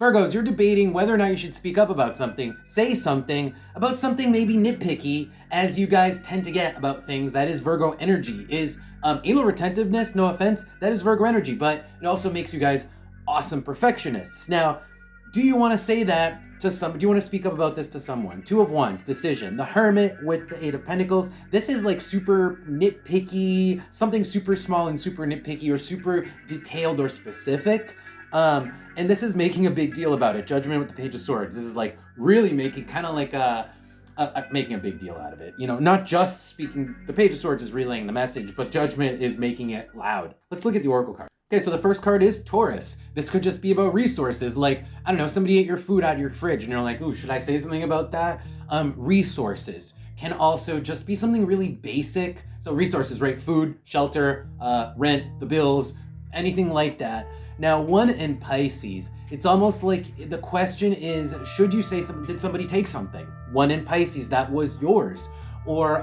Virgos, you're debating whether or not you should speak up about something, say something about something maybe nitpicky, as you guys tend to get about things. That is Virgo energy. Is anal retentiveness, no offense, that is Virgo energy, but it also makes you guys awesome perfectionists. Now, do you want to say that to somebody? Do you want to speak up about this to someone? Two of Wands, decision. The Hermit with the Eight of Pentacles. This is like super nitpicky, something super small and super nitpicky or super detailed or specific. And this is making a big deal about it. Judgment with the Page of Swords. This is like really making kind of like making a big deal out of it. You know, not just speaking. The Page of Swords is relaying the message, but Judgment is making it loud. Let's look at the Oracle card. Okay, so the first card is Taurus. This could just be about resources. Like, I don't know, somebody ate your food out of your fridge and you're like, ooh, should I say something about that? Resources can also just be something really basic. So resources, right? Food, shelter, rent, the bills, anything like that. Now, one in Pisces, it's almost like the question is, should you say something? Did somebody take something? One in Pisces, that was yours. Or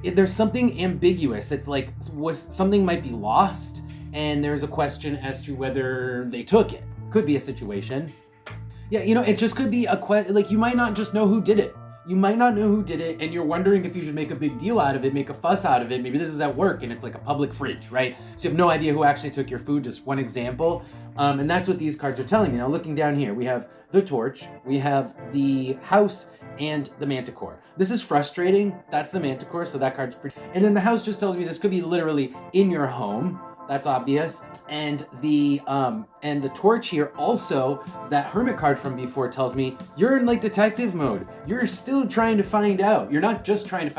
there's something ambiguous. It's like, something might be lost, and there's a question as to whether they took it. Could be a situation. Yeah, you know, it just could be a question, like you might not just know who did it. You might not know who did it, and you're wondering if you should make a big deal out of it, make a fuss out of it. Maybe this is at work and it's like a public fridge, right? So you have no idea who actually took your food, just one example. And that's what these cards are telling me. Now looking down here, we have the Torch, we have the House, and the Manticore. This is frustrating. That's the Manticore, so that card's pretty. And then the House just tells me this could be literally in your home. That's obvious. And the Torch here also, that Hermit card from before tells me you're in like detective mode. You're still trying to find out. You're not just trying to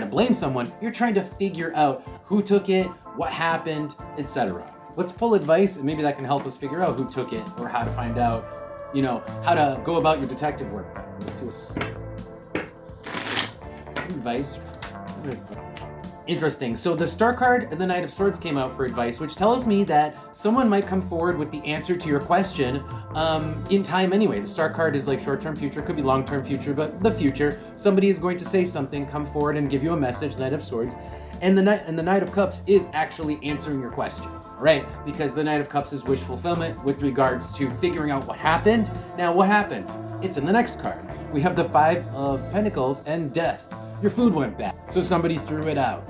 blame someone. You're trying to figure out who took it, what happened, etc. Let's pull advice, and maybe that can help us figure out who took it or how to find out, you know, how to go about your detective work. Let's see what's advice. Interesting. So the Star card and the Knight of Swords came out for advice, which tells me that someone might come forward with the answer to your question in time anyway. The Star card is like short-term future, could be long-term future, but the future. Somebody is going to say something, come forward and give you a message, Knight of Swords. And the Knight of Cups is actually answering your question, right? Because the Knight of Cups is wish fulfillment with regards to figuring out what happened. Now, what happened? It's in the next card. We have the Five of Pentacles and Death. Your food went bad, so somebody threw it out.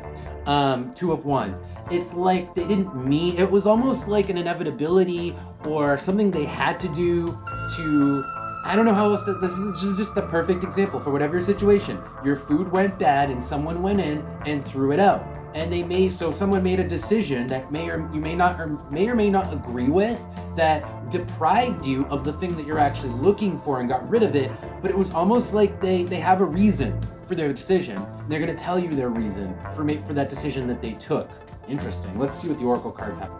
Two of Wands. It's like they didn't mean, it was almost like an inevitability or something they had to do to, I don't know how else to, this is just the perfect example for whatever your situation. Your food went bad and someone went in and threw it out. And someone made a decision that may or may not agree with, that deprived you of the thing that you're actually looking for and got rid of it, but it was almost like they have a reason for their decision. And they're going to tell you their reason for that decision that they took. Interesting. Let's see what the Oracle cards have.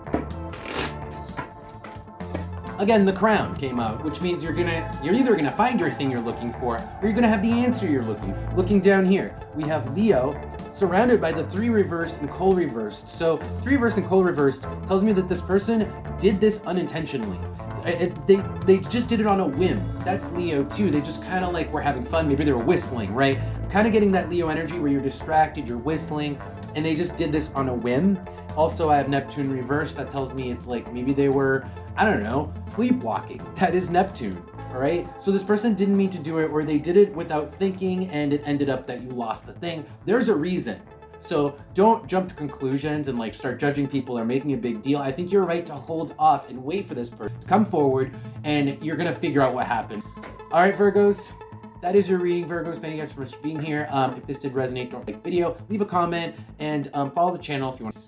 Again, the Crown came out, which means you're either gonna find your thing you're looking for, or you're gonna have the answer you're looking down here. We have Leo surrounded by the 3 reversed and coal reversed. So 3 reversed and coal reversed tells me that this person did this unintentionally. They just did it on a whim. That's Leo too. They just kind of like were having fun. Maybe they were whistling, right? Kind of getting that Leo energy where you're distracted, you're whistling, and they just did this on a whim. Also, I have Neptune reversed. That tells me it's like maybe they were, I don't know, sleepwalking. That is Neptune, all right? So this person didn't mean to do it, or they did it without thinking, and it ended up that you lost the thing. There's a reason. So don't jump to conclusions and like start judging people or making a big deal. I think you're right to hold off and wait for this person to come forward, and you're gonna figure out what happened. All right, Virgos. That is your reading, Virgos. Thank you guys for being here. If this did resonate, don't like the video, leave a comment, and follow the channel if you want.